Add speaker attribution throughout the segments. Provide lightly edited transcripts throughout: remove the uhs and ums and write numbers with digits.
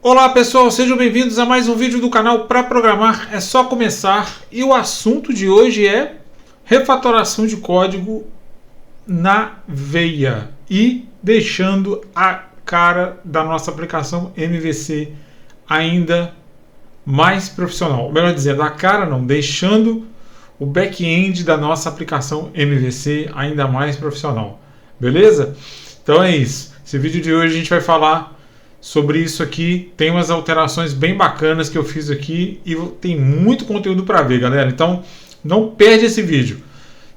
Speaker 1: Olá pessoal, sejam bem-vindos a mais um vídeo do canal Para Programar é Só Começar. E o assunto de hoje é refatoração de código na veia e deixando a cara da nossa aplicação MVC ainda mais profissional. Ou melhor dizendo, a cara não, deixando o back-end da nossa aplicação MVC ainda mais profissional. Beleza? Então é isso. Esse vídeo de hoje a gente vai falar sobre isso aqui. Tem umas alterações bem bacanas que eu fiz aqui e tem muito conteúdo para ver, galera. Então não perde esse vídeo.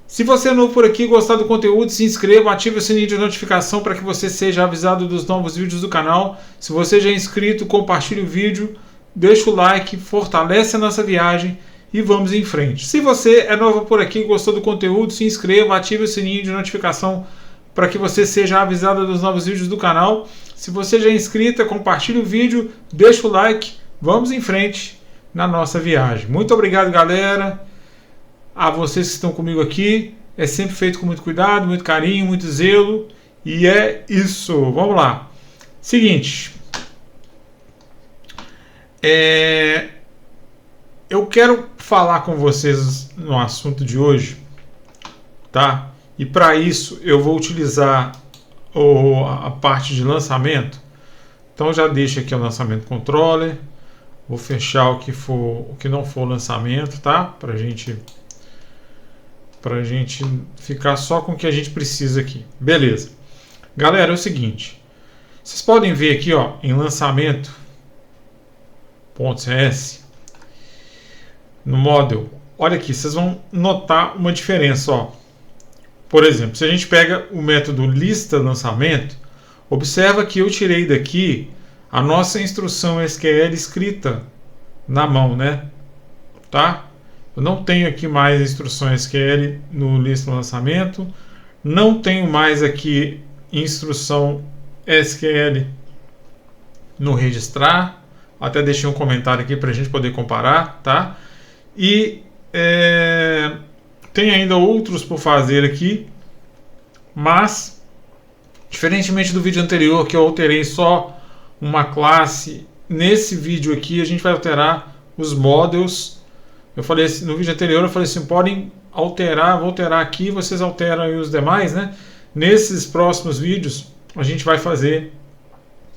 Speaker 1: Se você é novo por aqui e gostar do conteúdo, se inscreva, ative o sininho de notificação para que você seja avisado dos novos vídeos do canal. Se você já é inscrito, compartilhe o vídeo, deixa o like, fortalece a nossa viagem e vamos em frente. Se você é novo por aqui e gostou do conteúdo, se inscreva, ative o sininho de notificação para que você seja avisado dos novos vídeos do canal. Se você já é inscrito, compartilhe o vídeo, deixa o like, vamos em frente na nossa viagem. Muito obrigado, galera, a vocês que estão comigo aqui. É sempre feito com muito cuidado, muito carinho, muito zelo. E é isso, vamos lá. Seguinte, eu quero falar com vocês no assunto de hoje, tá? E para isso eu vou utilizar a parte de lançamento. Então já deixo aqui o lançamento controller. Vou fechar o que não for lançamento, tá? Pra gente ficar só com o que a gente precisa aqui. Beleza. Galera, é o seguinte. Vocês podem ver aqui, ó, em lançamento.cs no model. Olha aqui, vocês vão notar uma diferença, ó. Por exemplo, se a gente pega o método lista lançamento, observa que eu tirei daqui a nossa instrução SQL escrita na mão, né? Tá? Eu não tenho aqui mais a instrução SQL no lista lançamento, não tenho mais aqui instrução SQL no registrar. Até deixei um comentário aqui para a gente poder comparar, tá? E tem ainda outros por fazer aqui, mas diferentemente do vídeo anterior que eu alterei só uma classe, nesse vídeo aqui a gente vai alterar os models. Eu falei no vídeo anterior, eu falei assim, podem alterar, vou alterar aqui, vocês alteram aí os demais, né? Nesses próximos vídeos a gente vai fazer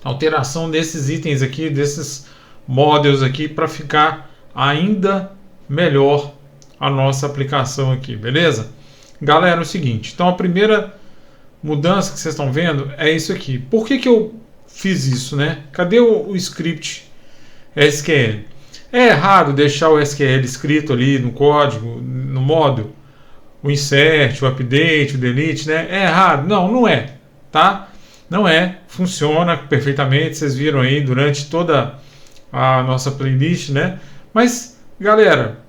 Speaker 1: alteração desses itens aqui, desses models aqui, para ficar ainda melhor a nossa aplicação aqui, beleza? Galera, é o seguinte, então a primeira mudança que vocês estão vendo é isso aqui. Por que eu fiz isso, né? Cadê o script SQL? É errado deixar o SQL escrito ali no código, no módulo, o insert, o update, o delete, né? É errado? Não, não é, tá? Não é, funciona perfeitamente, vocês viram aí durante toda a nossa playlist, né? Mas, galera,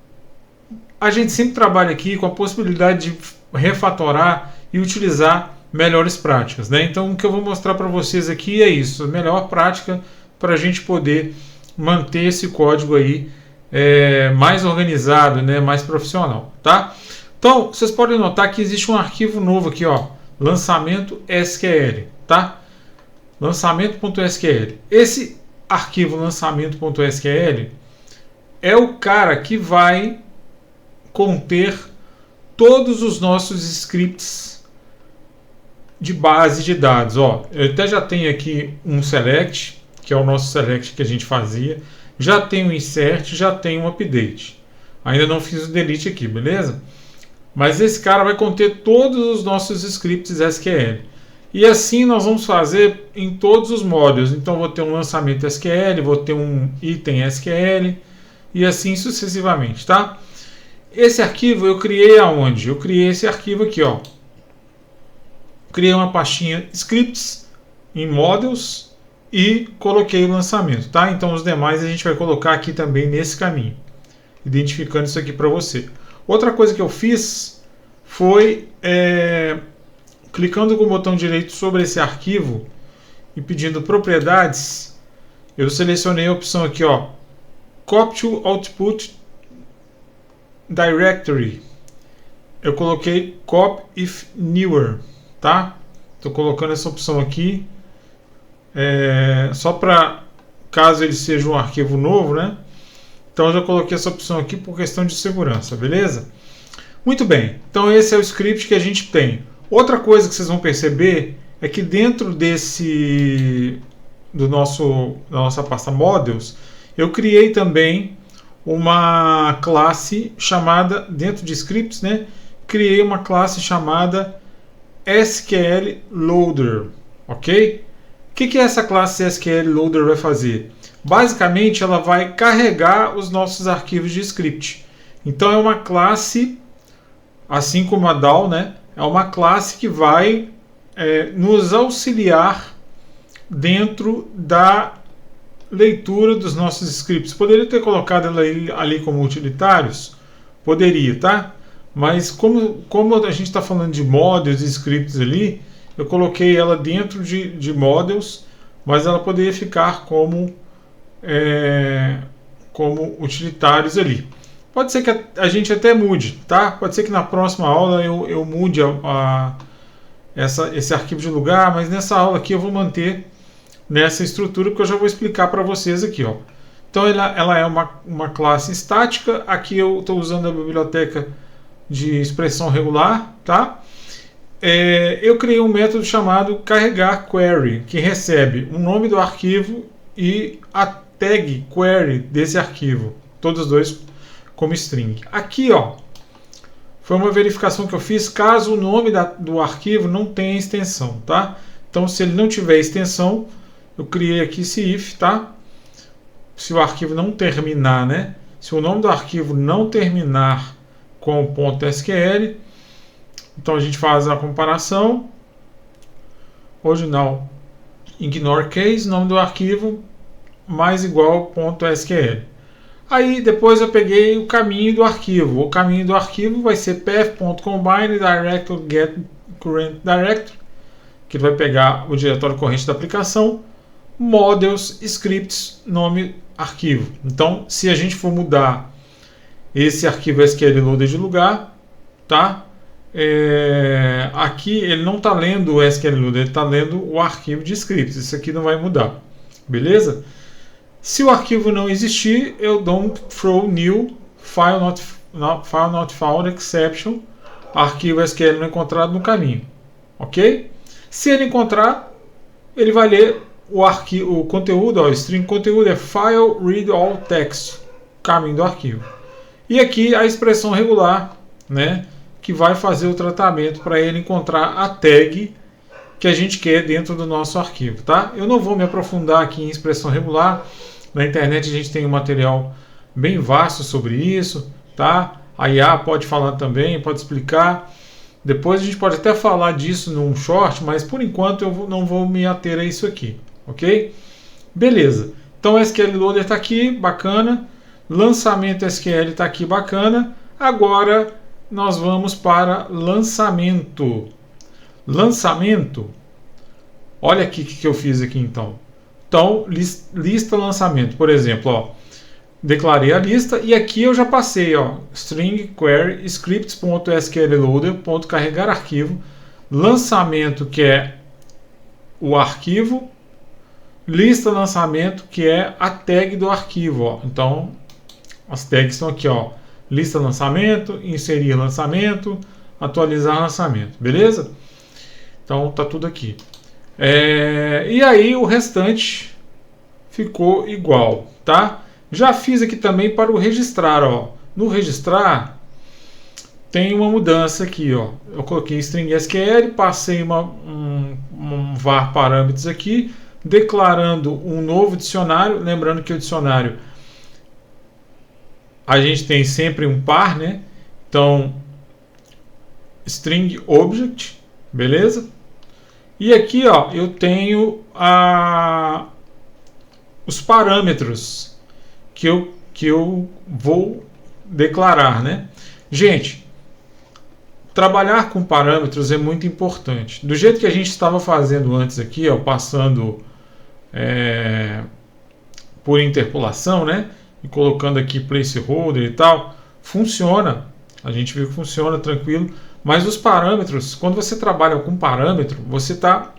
Speaker 1: a gente sempre trabalha aqui com a possibilidade de refatorar e utilizar melhores práticas, né? Então o que eu vou mostrar para vocês aqui é isso, a melhor prática para a gente poder manter esse código aí mais organizado, né? Mais profissional, tá? Então vocês podem notar que existe um arquivo novo aqui, ó, lançamento SQL, tá? Lançamento.sql. Esse arquivo lançamento.sql é o cara que vai conter todos os nossos scripts de base de dados. Ó, eu até já tenho aqui um select, que é o nosso select que a gente fazia, já tenho um insert, já tenho um update. Ainda não fiz o delete aqui, beleza? Mas esse cara vai conter todos os nossos scripts SQL. E assim nós vamos fazer em todos os módulos. Então vou ter um lançamento SQL, vou ter um item SQL e assim sucessivamente, tá? Esse arquivo eu criei aonde? Eu criei esse arquivo aqui, ó. Criei uma pastinha scripts em models e coloquei o lançamento, tá? Então os demais a gente vai colocar aqui também nesse caminho, identificando isso aqui para você. Outra coisa que eu fiz foi clicando com o botão direito sobre esse arquivo e pedindo propriedades, eu selecionei a opção aqui, ó, Copy to Output Directory. Eu coloquei Copy if newer, tá? Estou colocando essa opção aqui só para caso ele seja um arquivo novo, né? Então eu já coloquei essa opção aqui por questão de segurança, beleza? Muito bem, então esse é o script que a gente tem. Outra coisa que vocês vão perceber é que dentro da nossa pasta Models, eu criei também uma classe chamada, dentro de scripts, né? Criei uma classe chamada SQL Loader, ok? O que essa classe SQL Loader vai fazer? Basicamente, ela vai carregar os nossos arquivos de script. Então, é uma classe, assim como a DAO, né? É uma classe que vai nos auxiliar dentro da leitura dos nossos scripts. Poderia ter colocado ela ali como utilitários? Poderia, tá? Mas como a gente está falando de models e scripts ali, eu coloquei ela dentro de models, mas ela poderia ficar como utilitários ali. Pode ser que a gente até mude, tá? Pode ser que na próxima aula eu mude esse arquivo de lugar, mas nessa aula aqui eu vou manter nessa estrutura que eu já vou explicar para vocês aqui, ó. Então ela é uma classe estática. Aqui eu estou usando a biblioteca de expressão regular, tá? Eu criei um método chamado carregar query, que recebe o nome do arquivo e a tag query desse arquivo, todos os dois como string. Aqui, ó, foi uma verificação que eu fiz caso o nome do arquivo não tenha extensão, tá? Então, se ele não tiver extensão, eu criei aqui esse if, tá? Se o arquivo não terminar, né? Se o nome do arquivo não terminar com .sql, então a gente faz a comparação. Original ignore case, nome do arquivo mais igual .sql. Aí depois eu peguei o caminho do arquivo. O caminho do arquivo vai ser path.combine directory get current directory, que vai pegar o diretório corrente da aplicação, models scripts, nome arquivo. Então, se a gente for mudar esse arquivo SQL Loader de lugar, tá? Aqui ele não está lendo o SQL Loader, ele está lendo o arquivo de scripts. Isso aqui não vai mudar, beleza? Se o arquivo não existir, eu dou um throw new file not found exception, arquivo SQL não encontrado no caminho, ok? Se ele encontrar, ele vai ler o conteúdo, o string conteúdo é file read all text, caminho do arquivo. E aqui a expressão regular, né, que vai fazer o tratamento para ele encontrar a tag que a gente quer dentro do nosso arquivo, tá? Eu não vou me aprofundar aqui em expressão regular. Na internet a gente tem um material bem vasto sobre isso, tá? A IA pode falar também, pode explicar. Depois a gente pode até falar disso num short, mas por enquanto eu não vou me ater a isso aqui, ok? Beleza. Então o SQL Loader está aqui, bacana. Lançamento SQL está aqui, bacana. Agora nós vamos para lançamento. Lançamento. Olha aqui o que eu fiz aqui então. Então, lista lançamento. Por exemplo, ó, declarei a lista e aqui eu já passei, ó, string query scripts.sqlloader.carregar arquivo, lançamento, que é o arquivo, lista lançamento, que é a tag do arquivo, ó. Então, as tags estão aqui, ó, lista lançamento, inserir lançamento, atualizar lançamento, beleza? Então, tá tudo aqui. E aí o restante ficou igual, tá? Já fiz aqui também para o registrar, ó. No registrar tem uma mudança aqui, ó. Eu coloquei string SQL, passei um var parâmetros aqui, declarando um novo dicionário. Lembrando que o dicionário a gente tem sempre um par, né? Então string object, beleza? E aqui, ó, eu tenho os parâmetros que eu vou declarar, né? Gente, trabalhar com parâmetros é muito importante. Do jeito que a gente estava fazendo antes aqui, ó, passando por interpolação, né? E colocando aqui placeholder e tal, funciona. A gente viu que funciona tranquilo. Mas os parâmetros, quando você trabalha com parâmetro, você está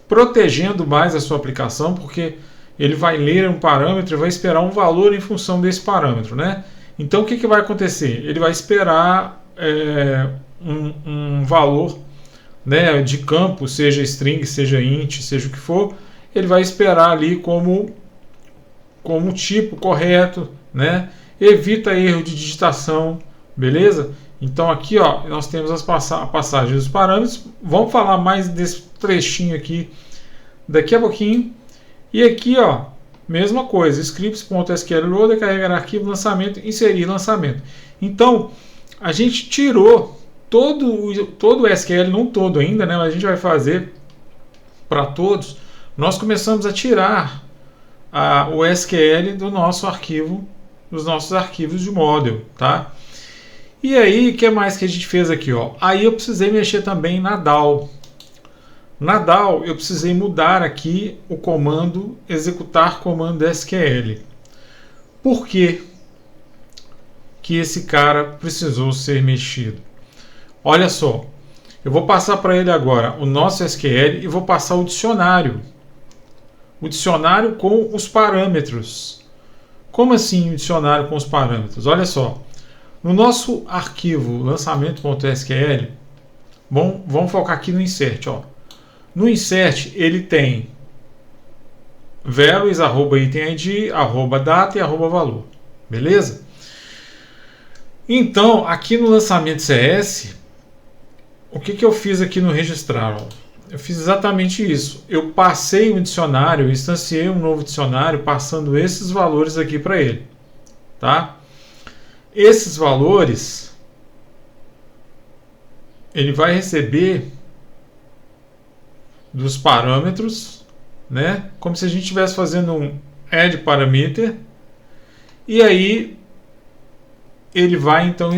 Speaker 1: protegendo mais a sua aplicação, porque ele vai ler um parâmetro e vai esperar um valor em função desse parâmetro, né? Então o que vai acontecer? Ele vai esperar um valor, né, de campo, seja string, seja int, seja o que for, ele vai esperar ali como tipo correto, né? Evita erro de digitação, beleza? Então aqui, ó, nós temos a passagem dos parâmetros. Vamos falar mais desse trechinho aqui daqui a pouquinho. E aqui, ó, mesma coisa, scripts.sql loader, carregar arquivo, lançamento, inserir lançamento. Então, a gente tirou todo o SQL, não todo ainda, né, mas a gente vai fazer para todos. Nós começamos a tirar o SQL do nosso arquivo, dos nossos arquivos de model, tá? E aí, o que mais que a gente fez aqui, ó? Aí eu precisei mexer também na DAO. Na DAO, eu precisei mudar aqui o comando executar comando SQL. Por que que esse cara precisou ser mexido? Olha só, eu vou passar para ele agora o nosso SQL e vou passar o dicionário. O dicionário com os parâmetros. Como assim o dicionário com os parâmetros? Olha só, no nosso arquivo lançamento.sql, vamos focar aqui no insert, ó. No insert ele tem values, @itemid, @data e @valor. Beleza? Então, aqui no lançamento CS, o que eu fiz aqui no registrar? Ó? Eu fiz exatamente isso. Eu passei um dicionário, instanciei um novo dicionário, passando esses valores aqui para ele. Tá? Esses valores, ele vai receber dos parâmetros, né? Como se a gente estivesse fazendo um add parameter, e aí ele vai então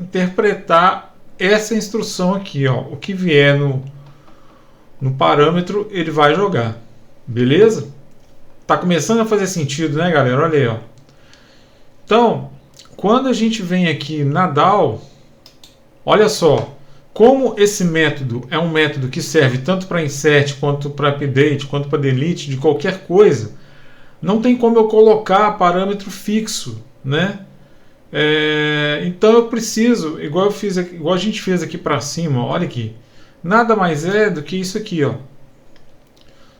Speaker 1: interpretar essa instrução aqui, ó. O que vier no parâmetro ele vai jogar, beleza? Tá começando a fazer sentido, né, galera? Olha aí, ó. Então, quando a gente vem aqui na DAO, olha só. Como esse método é um método que serve tanto para insert, quanto para update, quanto para delete, de qualquer coisa, não tem como eu colocar parâmetro fixo, né? Então eu preciso, igual a gente fez aqui para cima, olha aqui, nada mais é do que isso aqui, ó.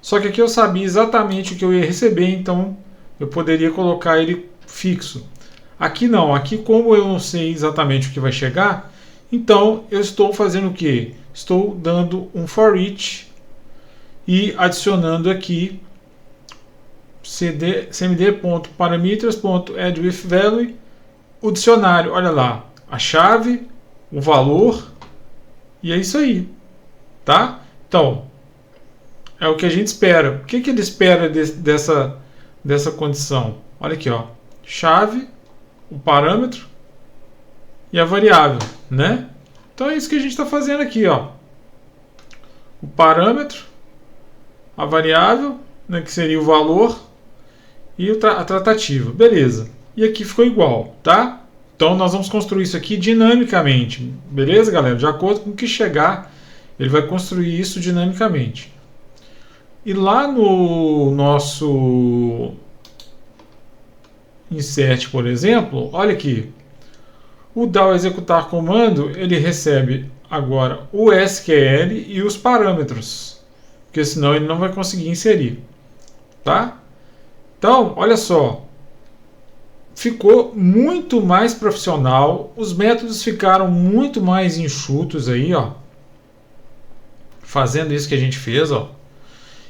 Speaker 1: Só que aqui eu sabia exatamente o que eu ia receber, então eu poderia colocar ele fixo. Aqui não, aqui como eu não sei exatamente o que vai chegar, então eu estou fazendo o que? Estou dando um for each e adicionando aqui cmd.parameters.addWithValue, o dicionário, olha lá, a chave, o valor, e é isso aí, tá? Então, é o que a gente espera. O que ele espera dessa condição? Olha aqui, ó, chave, o parâmetro e a variável, né? Então é isso que a gente está fazendo aqui, ó. O parâmetro, a variável, né, que seria o valor, e a tratativa, beleza? E aqui ficou igual, tá? Então nós vamos construir isso aqui dinamicamente, beleza, galera? De acordo com o que chegar, ele vai construir isso dinamicamente. E lá no nosso insert, por exemplo, olha aqui. O DAO executar comando, ele recebe agora o SQL e os parâmetros, porque senão ele não vai conseguir inserir, tá? Então, olha só, ficou muito mais profissional, os métodos ficaram muito mais enxutos aí, ó, fazendo isso que a gente fez, ó.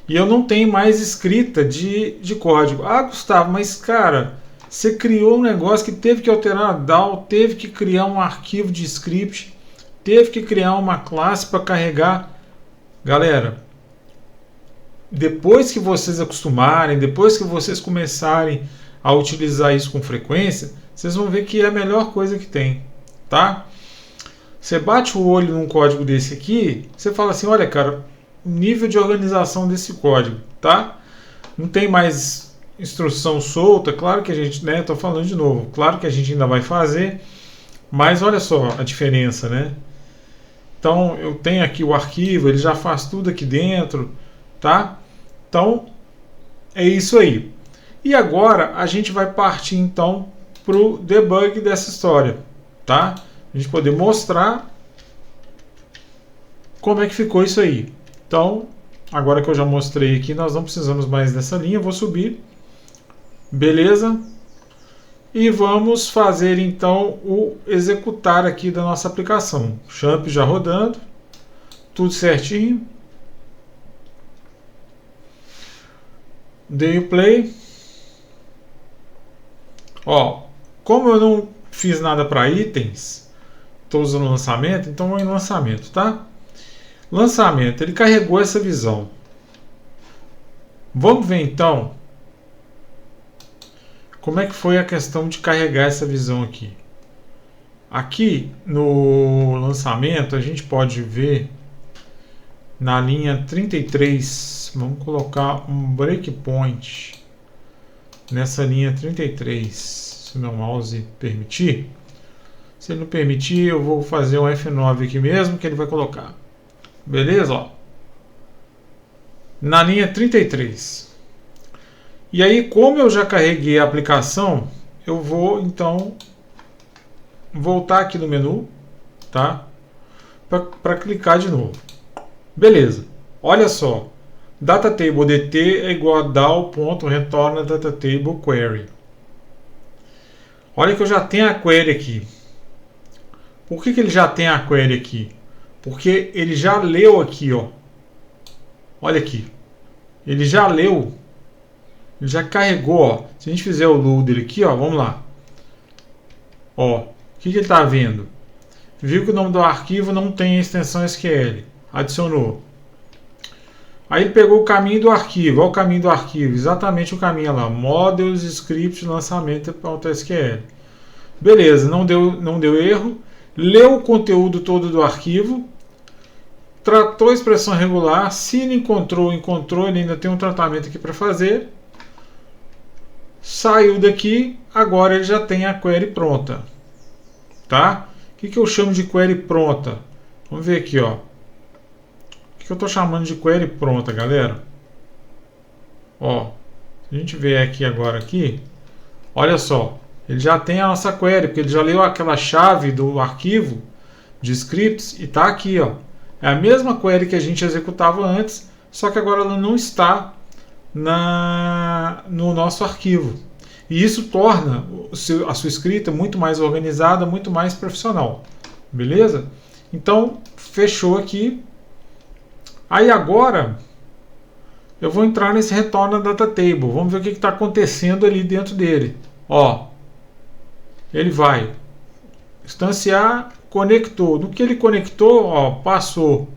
Speaker 1: E eu não tenho mais escrita de código. Ah, Gustavo, mas cara, você criou um negócio que teve que alterar a DAO, teve que criar um arquivo de script, teve que criar uma classe para carregar. Galera, depois que vocês acostumarem, depois que vocês começarem a utilizar isso com frequência, vocês vão ver que é a melhor coisa que tem, tá? Você bate o olho num código desse aqui, você fala assim, olha cara, o nível de organização desse código, tá? Não tem mais instrução solta, claro que a gente, né, tô falando de novo, claro que a gente ainda vai fazer, mas olha só a diferença, né? Então eu tenho aqui o arquivo, ele já faz tudo aqui dentro, tá? Então é isso aí. E agora a gente vai partir então para o debug dessa história, tá? A gente poder mostrar como é que ficou isso aí. Então, agora que eu já mostrei aqui, nós não precisamos mais dessa linha. Eu vou subir. Beleza? E vamos fazer então o executar aqui da nossa aplicação. Champ já rodando. Tudo certinho. Dei o play. Ó, como eu não fiz nada para itens, estou usando lançamento, então vou em lançamento, tá? Lançamento, ele carregou essa visão. Vamos ver então como é que foi a questão de carregar essa visão aqui. Aqui no lançamento a gente pode ver na linha 33, vamos colocar um breakpoint nessa linha 33, se meu mouse permitir. Se ele não permitir, eu vou fazer um F9 aqui mesmo, que ele vai colocar. Beleza? Ó. Na linha 33. E aí, como eu já carreguei a aplicação, eu vou então voltar aqui no menu, tá? Para clicar de novo. Beleza. Olha só. Datatable dt é igual a DAO.retorna datatable query. Olha que eu já tenho a query aqui. Por que ele já tem a query aqui? Porque ele já leu aqui, ó. Olha aqui. Ele já leu. Ele já carregou, ó. Se a gente fizer o load dele aqui, ó, vamos lá. Ó, o que ele está vendo? Viu que o nome do arquivo não tem extensão SQL. Adicionou. Aí ele pegou o caminho do arquivo. Olha o caminho do arquivo. Exatamente o caminho lá. Models, script, lançamento.sql. Beleza, não deu erro. Leu o conteúdo todo do arquivo. Tratou a expressão regular. Se ele encontrou, ele ainda tem um tratamento aqui para fazer. Saiu daqui. Agora ele já tem a query pronta. Tá? O que eu chamo de query pronta? Vamos ver aqui, ó. O que eu estou chamando de query pronta, galera? Ó, se a gente vier aqui agora aqui, olha só, ele já tem a nossa query, porque ele já leu aquela chave do arquivo de scripts e está aqui, ó. É a mesma query que a gente executava antes, só que agora ela não está no nosso arquivo. E isso torna a sua escrita muito mais organizada, muito mais profissional. Beleza? Então, fechou aqui. Aí agora eu vou entrar nesse retorno da datatable. Vamos ver o que está acontecendo ali dentro dele. Ó, ele vai instanciar, conectou. No que ele conectou, ó, passou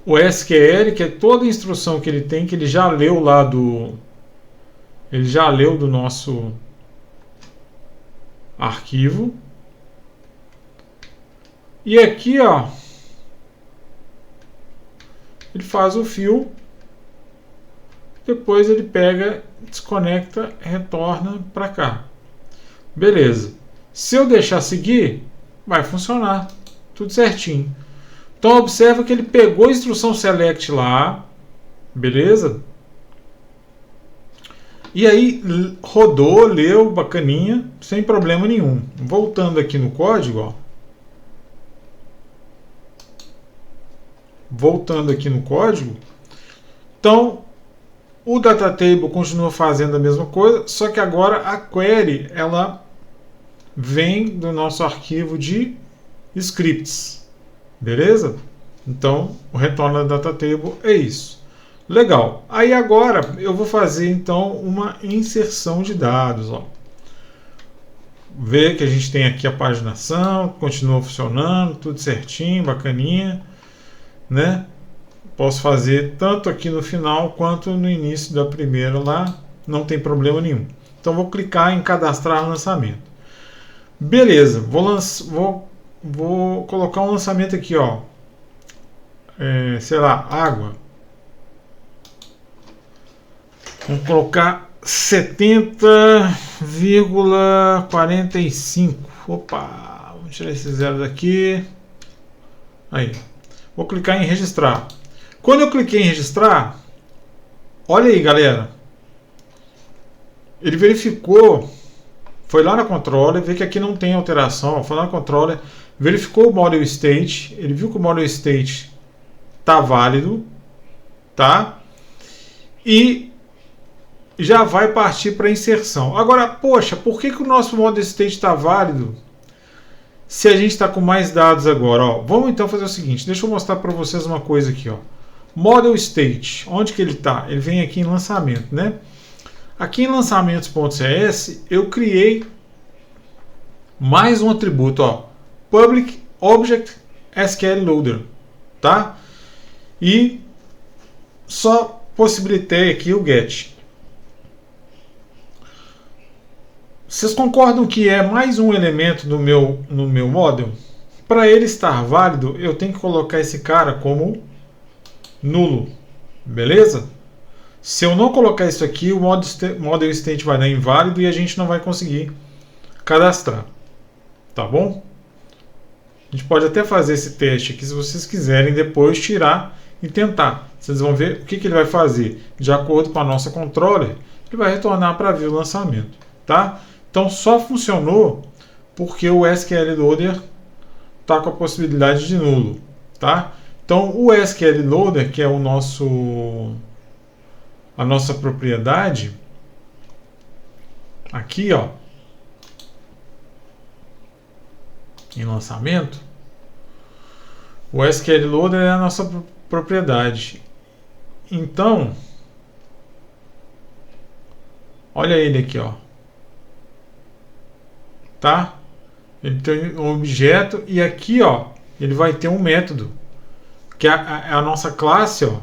Speaker 1: o SQL, que é toda a instrução que ele tem, que ele já leu lá do nosso arquivo. E aqui, ó, ele faz o fio, depois ele pega, desconecta, retorna para cá. Beleza. Se eu deixar seguir, vai funcionar tudo certinho. Então observa que ele pegou a instrução select lá, beleza? E aí rodou, leu, bacaninha, sem problema nenhum. Voltando aqui no código, ó. Voltando aqui no código, então o datatable continua fazendo a mesma coisa, só que agora a query ela vem do nosso arquivo de scripts, beleza? Então o retorno da datatable é isso. Legal. Aí agora eu vou fazer então uma inserção de dados, ó. Ver que a gente tem aqui a paginação, continua funcionando, tudo certinho, bacaninha. Né? Posso fazer tanto aqui no final quanto no início da primeira lá, não tem problema nenhum. Então vou clicar em cadastrar lançamento. Beleza, vou colocar um lançamento aqui, ó. Sei lá, água. Vamos colocar 70,45. Opa, vamos tirar esse zero daqui. Aí. Vou clicar em registrar. Quando eu cliquei em registrar, olha aí, galera. Ele verificou, foi lá na controller, vê que aqui não tem alteração, foi lá na controller, verificou o model state, ele viu que o model state tá válido, tá? E já vai partir para inserção. Agora, poxa, por que o nosso model state está válido se a gente está com mais dados agora? Ó, vamos então fazer o seguinte, deixa eu mostrar para vocês uma coisa aqui. Ó. Model state, onde que ele está? Ele vem aqui em lançamento, né? Aqui em lançamentos.cs eu criei mais um atributo, ó, Public Object SQL Loader, tá? E só possibilitei aqui o get. Vocês concordam que é mais um elemento no meu model? Para ele estar válido, eu tenho que colocar esse cara como nulo, beleza? Se eu não colocar isso aqui, o model state vai dar inválido e a gente não vai conseguir cadastrar, tá bom? A gente pode até fazer esse teste aqui se vocês quiserem depois tirar e tentar. Vocês vão ver o que ele vai fazer. De acordo com a nossa controller, ele vai retornar para ver o lançamento, tá? Então só funcionou porque o SQL Loader está com a possibilidade de nulo, tá? Então o SQL Loader, que é a nossa propriedade, aqui ó, em lançamento, o SQL Loader é a nossa propriedade. Então, olha ele aqui, ó. Tá? Ele tem um objeto e aqui, ó, ele vai ter um método, que é a nossa classe, ó.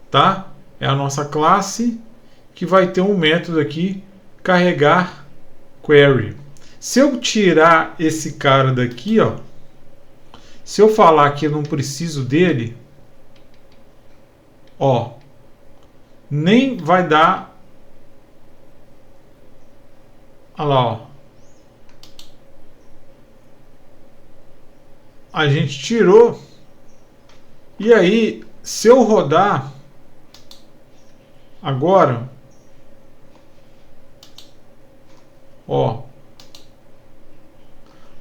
Speaker 1: Tá? É a nossa classe que vai ter um método aqui, carregar query. Se eu tirar esse cara daqui, ó, se eu falar que eu não preciso dele, ó, nem vai dar. Olha lá, ó. A gente tirou. E aí, se eu rodar agora, ó,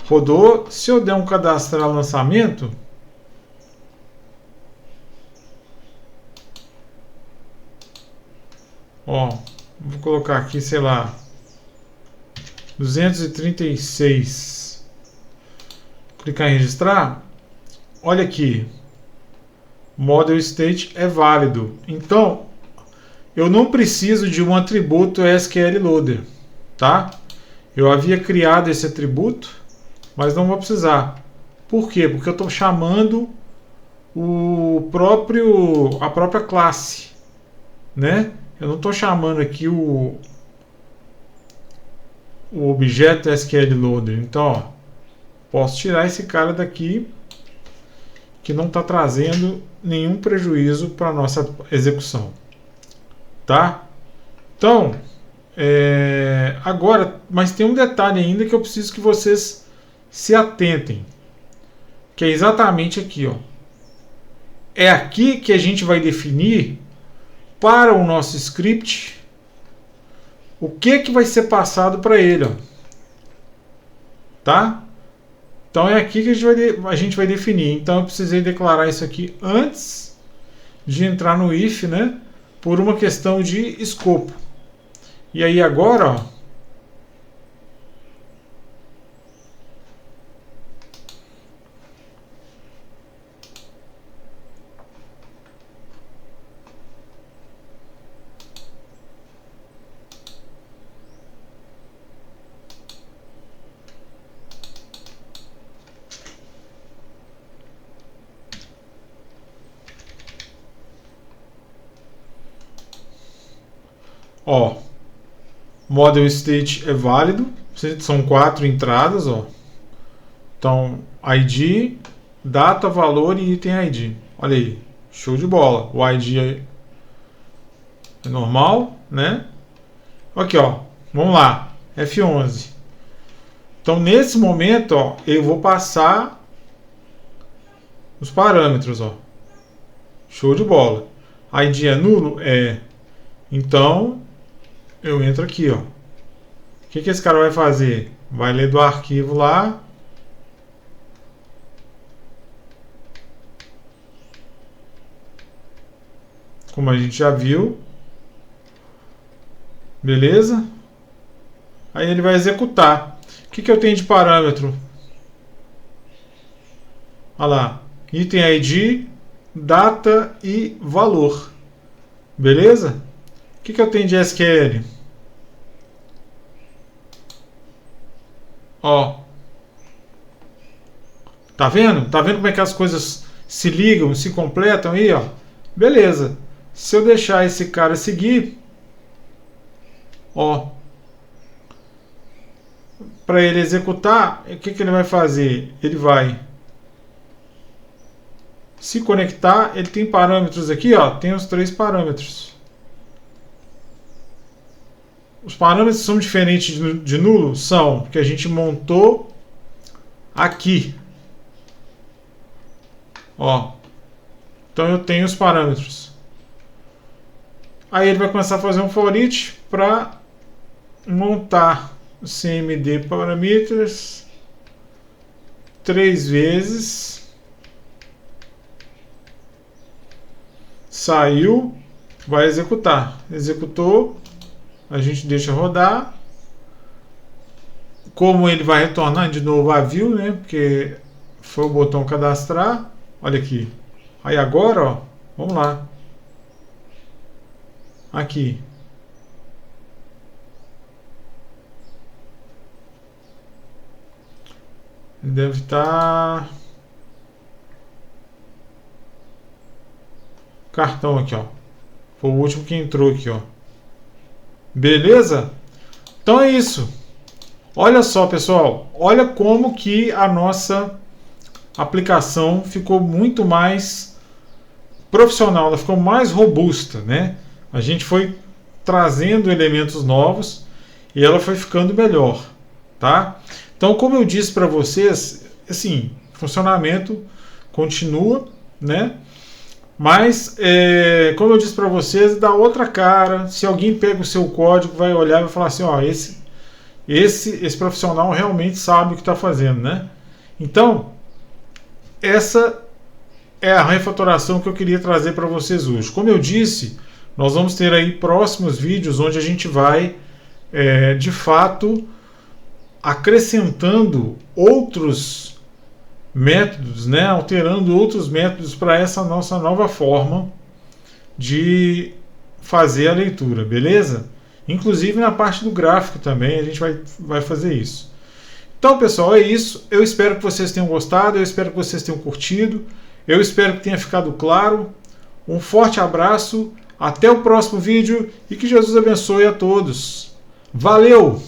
Speaker 1: rodou. Se eu der um cadastrar lançamento, ó, vou colocar aqui, sei lá, 236. Clicar em registrar. Olha aqui, model state é válido. Então, eu não preciso de um atributo SQL Loader, tá? Eu havia criado esse atributo, mas não vou precisar. Por quê? Porque eu estou chamando a própria classe, né? Eu não estou chamando aqui o objeto SQL Loader. Então, ó, posso tirar esse cara daqui, que não está trazendo nenhum prejuízo para a nossa execução, tá? Então, agora, mas tem um detalhe ainda que eu preciso que vocês se atentem, que é exatamente aqui, ó. É aqui que a gente vai definir para o nosso script o que vai ser passado para ele, ó. Tá? Então é aqui que a gente vai definir. Então eu precisei declarar isso aqui antes de entrar no if, né? Por uma questão de escopo. E aí agora, ó, model state é válido, são 4 entradas, ó. Então, ID, data, valor e item ID. Olha aí, show de bola. O ID é normal, né? Aqui, ó, vamos lá, F11. Então, nesse momento, ó, eu vou passar os parâmetros, ó. Show de bola. ID é nulo? É. Então, eu entro aqui, ó. O que esse cara vai fazer? Vai ler do arquivo lá. Como a gente já viu. Beleza? Aí ele vai executar. O que eu tenho de parâmetro? Olha lá. Item ID, data e valor. Beleza? O que eu tenho de SQL? Ó. Tá vendo? Tá vendo como é que as coisas se ligam, se completam aí, ó? Beleza. Se eu deixar esse cara seguir, ó, para ele executar, o que ele vai fazer? Ele vai se conectar. Ele tem parâmetros aqui, ó. Tem os 3 parâmetros. Os parâmetros são diferentes de nulo? São, porque a gente montou aqui. Ó. Então eu tenho os parâmetros. Aí ele vai começar a fazer um for each para montar o CMD parameters 3 vezes. Saiu, vai executar. Executou, a gente deixa rodar. Como ele vai retornar de novo a view, né? Porque foi o botão cadastrar. Olha aqui. Aí agora, ó, vamos lá. Aqui. Ele deve estar... Cartão aqui, ó. Foi o último que entrou aqui, ó. Beleza? Então é isso. Olha só, pessoal. Olha como que a nossa aplicação ficou muito mais profissional, ela ficou mais robusta, né? A gente foi trazendo elementos novos e ela foi ficando melhor, tá? Então, como eu disse para vocês, assim, funcionamento continua, né? Mas, como eu disse para vocês, dá outra cara. Se alguém pega o seu código, vai olhar e vai falar assim, ó, esse profissional realmente sabe o que está fazendo, né? Então, essa é a refatoração que eu queria trazer para vocês hoje. Como eu disse, nós vamos ter aí próximos vídeos onde a gente vai, de fato, acrescentando outros métodos, né? Alterando outros métodos para essa nossa nova forma de fazer a leitura, beleza? Inclusive na parte do gráfico também a gente vai fazer isso. Então, pessoal, é isso. Eu espero que vocês tenham gostado, eu espero que vocês tenham curtido, eu espero que tenha ficado claro. Um forte abraço, até o próximo vídeo e que Jesus abençoe a todos. Valeu!